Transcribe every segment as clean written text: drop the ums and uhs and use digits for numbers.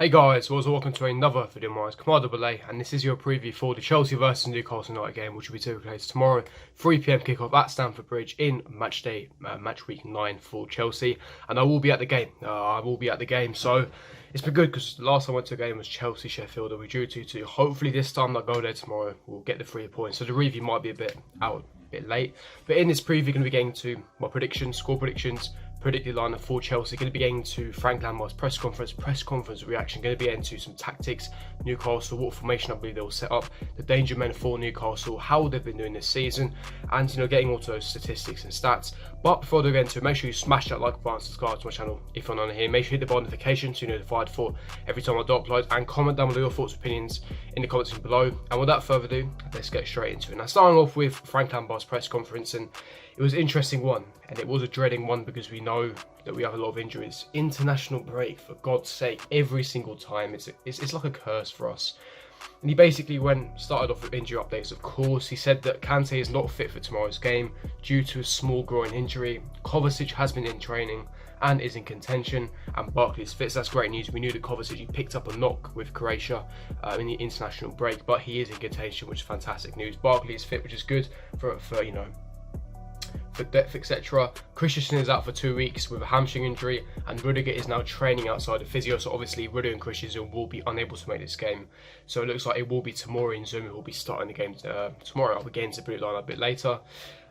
Hey guys, welcome to another video of mine. It's Kamar AA, and this is your preview for the Chelsea versus Newcastle United game, which will be taking place tomorrow, 3 PM kickoff at Stamford Bridge in match week 9 for Chelsea. And I will be at the game. So it's been good because the last time I went to a game was Chelsea Sheffield, and we drew 2-2. Hopefully this time I'll go there tomorrow. We'll get the 3 points. So the review might be a bit late, but in this preview, going to be getting to my predictions, score predictions, predicted lineup for Chelsea. Going to be getting to Frank Lampard's press conference reaction. Going to be getting to some tactics, Newcastle, what formation I believe they will set up, the danger men for Newcastle, how they've been doing this season, and getting all to those statistics and stats. But before I get into it, make sure you smash that like button, subscribe to my channel if you're not on here. Make sure you hit the bell notification so you're notified for every time I do upload, and comment down below your thoughts, opinions in the comments below. And without further ado, let's get straight into it. Now, starting off with Frank Lampard's press conference, and it was an interesting one, and it was a dreading one because we know that we have a lot of injuries. International break, for God's sake, every single time. It's like a curse for us. And he basically started off with injury updates, of course. He said that Kante is not fit for tomorrow's game due to a small groin injury. Kovacic has been in training and is in contention, and Barkley is fit. So that's great news. We knew that Kovacic, he picked up a knock with Croatia in the international break, but he is in contention, which is fantastic news. Barkley is fit, which is good for depth, etc. Christensen is out for 2 weeks with a hamstring injury, and Rudiger is now training outside of physio. So obviously Rudiger and Christensen will be unable to make this game. So it looks like it will be Tomori and Zuma who will be starting the game tomorrow. I'll be getting to the line a bit later.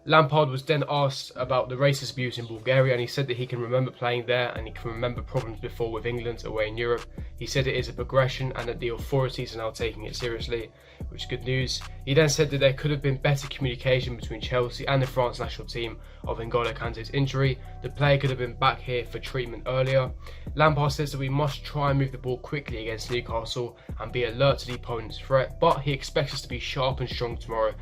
Lampard was then asked about the racist abuse in Bulgaria, and he said that he can remember playing there and he can remember problems before with England away in Europe. He said it is a progression and that the authorities are now taking it seriously, which is good news. He then said that there could have been better communication between Chelsea and the France national team of N'Golo Kante's injury. The player could have been back here for treatment earlier. Lampard says that we must try and move the ball quickly against Newcastle and be alert to the opponent's threat, but he expects us to be sharp and strong tomorrow.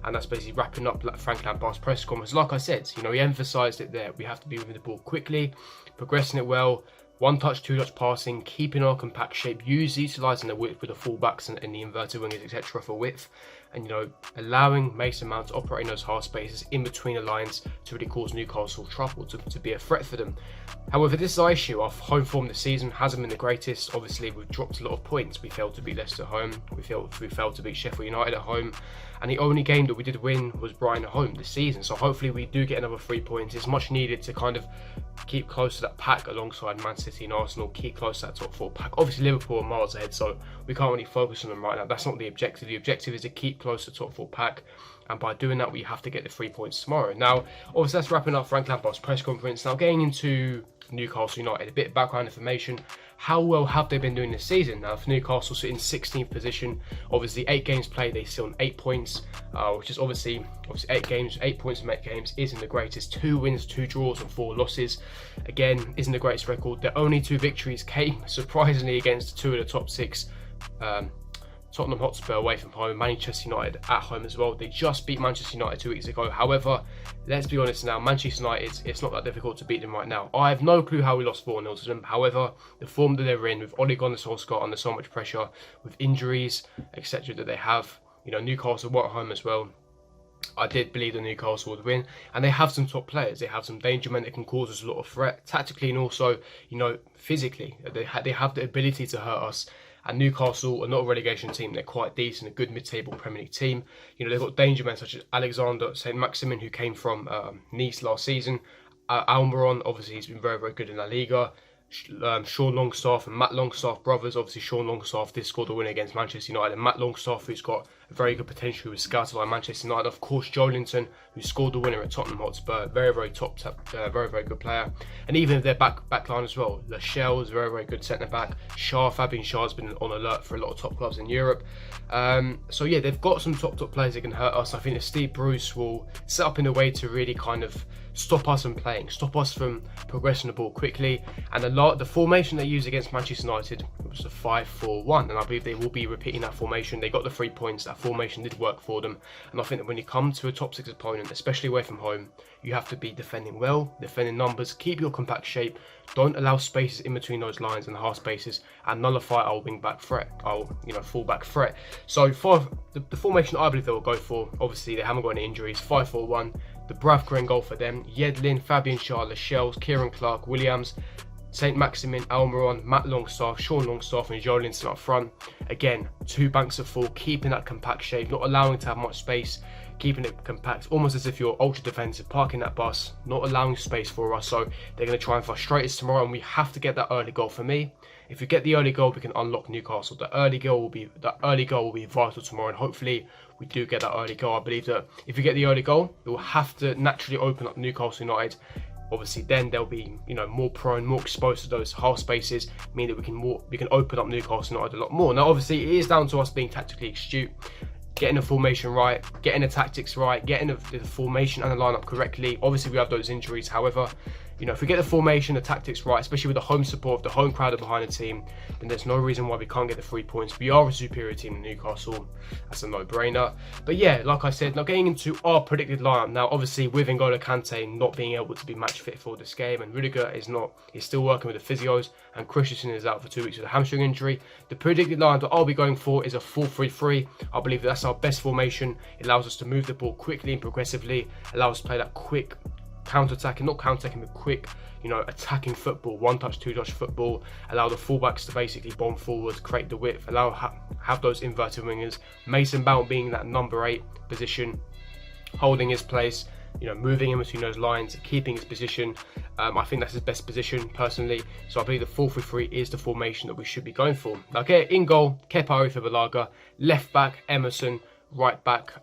And that's basically wrapping up Frank Lampard's press conference. Like I said, he emphasised it there. We have to be moving the ball quickly, progressing it well, one touch, two touch passing, keeping our compact shape, utilising the width with the fullbacks and the inverted wingers, etc. for width, and allowing Mason Mount to operate in those half spaces in between the lines to really cause Newcastle trouble, to be a threat for them. However, this is our issue. Our home form this season hasn't been the greatest. Obviously, we've dropped a lot of points. We failed to beat Leicester at home. We failed to beat Sheffield United at home. And the only game that we did win was Brighton at home this season. So hopefully we do get another 3 points. It's much needed to kind of keep close to that pack alongside Man City and Arsenal, keep close to that top 4 pack. Obviously Liverpool are miles ahead, so we can't really focus on them right now. That's not the objective. The objective is to keep close to the top 4 pack. And by doing that, we have to get the 3 points tomorrow. Now, obviously that's wrapping up Frank Lampard's press conference. Now getting into Newcastle United, a bit of background information. How well have they been doing this season? Now, for Newcastle, sitting 16th position, obviously 8 games played, they still on 8 points, which is obviously 8 points from 8 games isn't the greatest. 2 wins, 2 draws, and 4 losses. Again, isn't the greatest record. The only 2 victories came surprisingly against 2 of the top 6. Tottenham Hotspur away from home, Manchester United at home as well. They just beat Manchester United 2 weeks ago. However, let's be honest now, Manchester United, it's not that difficult to beat them right now. I have no clue how we lost 4-0 to them. However, the form that they're in, with Ole Gunnar Solskjaer under so much pressure, with injuries, etc. that they have, Newcastle were at home as well. I did believe that Newcastle would win, and they have some top players. They have some danger men that can cause us a lot of threat, tactically and also, physically. They have the ability to hurt us. And Newcastle are not a relegation team. They're quite decent, a good mid-table Premier League team. They've got danger men such as Alexander Saint-Maximin, who came from Nice last season. Almiron, obviously, he's been very, very good in La Liga. Sean Longstaff and Matt Longstaff brothers. Obviously, Sean Longstaff did score the win against Manchester United, and Matt Longstaff, who's got a very good potential, who was scouted by Manchester United. Of course, Joelinton, who scored the winner at Tottenham Hotspur, very, very very, very good player. And even their back line as well. Lachelle is a very, very good centre back. Fabian Schär has been on alert for a lot of top clubs in Europe. So yeah, they've got some top players that can hurt us. I think that Steve Bruce will set up in a way to really kind of stop us from playing, stop us from progressing the ball quickly. And the formation they used against Manchester United was a 5-4-1, and I believe they will be repeating that formation. They got the 3 points. That formation did work for them, and I think that when you come to a top 6 opponent, especially away from home, you have to be defending well, defending numbers, keep your compact shape, don't allow spaces in between those lines and the half spaces, and nullify our wing back threat, our full-back threat. So for the formation I believe they will go for, obviously they haven't got any injuries, 5-4-1. The Bravka in goal for them, Yedlin, Fabian Schär, Lascelles, Kieran Clark, Williams, St. Maximin, Almiron, Matt Longstaff, Sean Longstaff and Jolinson up front. Again, 2 banks of 4, keeping that compact shape, not allowing to have much space, keeping it compact, almost as if you're ultra defensive, parking that bus, not allowing space for us. So they're going to try and frustrate us tomorrow, and we have to get that early goal. For me, if we get the early goal, we can unlock Newcastle. The early goal will be vital tomorrow, and hopefully we do get that early goal. I believe that if we get the early goal, it will have to naturally open up Newcastle United. Obviously, then they'll be, more prone, more exposed to those half spaces, meaning that we can open up Newcastle United a lot more. Now, obviously, it is down to us being tactically astute, getting the formation right, getting the tactics right, getting the formation and the lineup correctly. Obviously, we have those injuries. However, if we get the formation, the tactics right, especially with the home support, the home crowd behind the team, then there's no reason why we can't get the 3 points. We are a superior team in Newcastle. That's a no-brainer. But yeah, like I said, now getting into our predicted lineup. Now, obviously, with N'Golo Kante not being able to be match fit for this game, and Rudiger is still working with the physios, and Christensen is out for 2 weeks with a hamstring injury. The predicted lineup that I'll be going for is a 4-3-3. I believe that's our best formation. It allows us to move the ball quickly and progressively, allows us to play that quick counter-attacking, not counter-attacking, but quick, attacking football, one-touch, two-touch football, allow the fullbacks to basically bomb forward, create the width, have those inverted wingers, Mason Mount being that number 8 position, holding his place, moving in between those lines, keeping his position. I think that's his best position, personally, so I believe the 4-3-3 is the formation that we should be going for. Okay, in goal, Kepa Arrizabalaga, left back, Emerson, right back,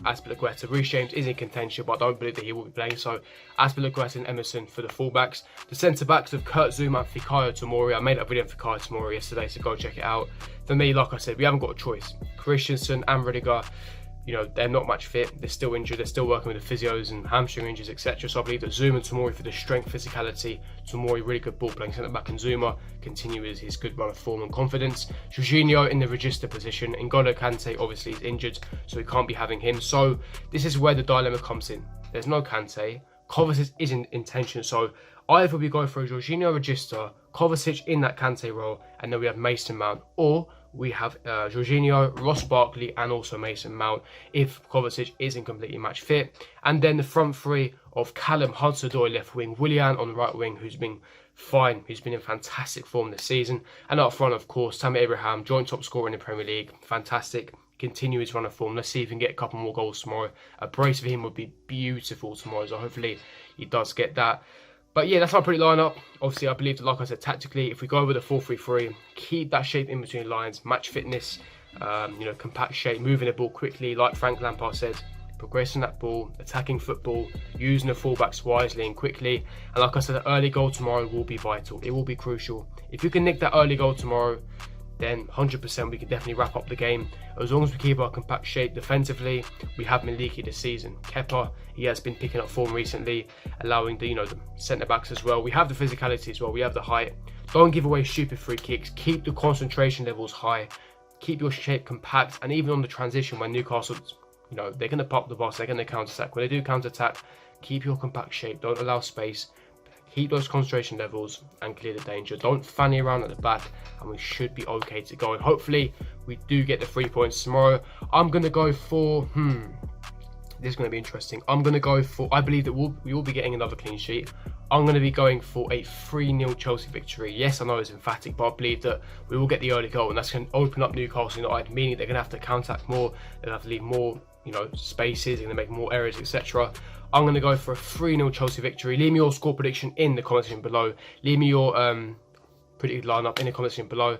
Azpilicueta. Reece James is in contention, but I don't believe that he will be playing. So Azpilicueta and Emerson for the fullbacks. The centre backs of Kurt Zouma and Fikayo Tomori. I made a video on Fikayo Tomori yesterday, so go check it out. For me, like I said, we haven't got a choice. Christensen and Rudiger, they're not much fit. They're still injured. They're still working with the physios and hamstring injuries, etc. So I believe that Zouma and Tomori for the strength, physicality. Tomori, really good ball playing centre back, and Zouma continues his good run of form and confidence. Jorginho in the register position. N'Golo Kante obviously is injured, so we can't be having him. So this is where the dilemma comes in. There's no Kante. Kovacic is in intention, so either we go for a Jorginho register, Kovacic in that Kante role, and then we have Mason Mount, or we have Jorginho, Ross Barkley, and also Mason Mount if Kovacic isn't completely match fit. And then the front three of Callum Hudson-Odoi left wing, Willian on the right wing, who's been fine, who's been in fantastic form this season. And up front, of course, Tammy Abraham, joint top scorer in the Premier League, fantastic. Continue his run of form. Let's see if he can get a couple more goals tomorrow. A brace for him would be beautiful tomorrow, so hopefully he does get that. But yeah, that's our pretty lineup. Obviously, I believe that, like I said, tactically, if we go with a 4-3-3, keep that shape in between lines, match fitness, compact shape, moving the ball quickly, like Frank Lampard said, progressing that ball, attacking football, using the fullbacks wisely and quickly. And like I said, the early goal tomorrow will be vital. It will be crucial. If you can nick that early goal tomorrow, then 100% we can definitely wrap up the game. As long as we keep our compact shape defensively, we have been leaky this season. Kepa, he has been picking up form recently, allowing the the centre backs as well. We have the physicality as well. We have the height. Don't give away stupid free kicks. Keep the concentration levels high. Keep your shape compact, and even on the transition when Newcastle, they're going to pop the boss. They're going to counter attack. When they do counter attack, keep your compact shape. Don't allow space. Keep those concentration levels and clear the danger. Don't fanny around at the back, and we should be okay to go. And hopefully, we do get the 3 points tomorrow. I'm going to go for, this is going to be interesting. I'm going to go for, I believe that we will be getting another clean sheet. I'm going to be going for a 3-0 Chelsea victory. Yes, I know it's emphatic, but I believe that we will get the early goal, and that's going to open up Newcastle United, meaning they're going to have to counter-attack more. They'll have to leave more, spaces. They're going to make more errors, etc. I'm going to go for a 3-0 Chelsea victory. Leave me your score prediction in the comment section below. Leave me your predicted lineup in the comment section below.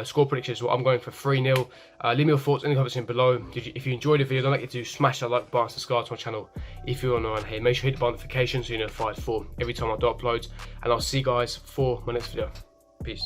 Score predictions, well, I'm going for 3-0. Leave me your thoughts in the comment section below. If you enjoyed the video, don't forget to smash that like button, subscribe to my channel if you're not on here. Make sure you hit the notifications so you're notified for every time I do upload. And I'll see you guys for my next video. Peace.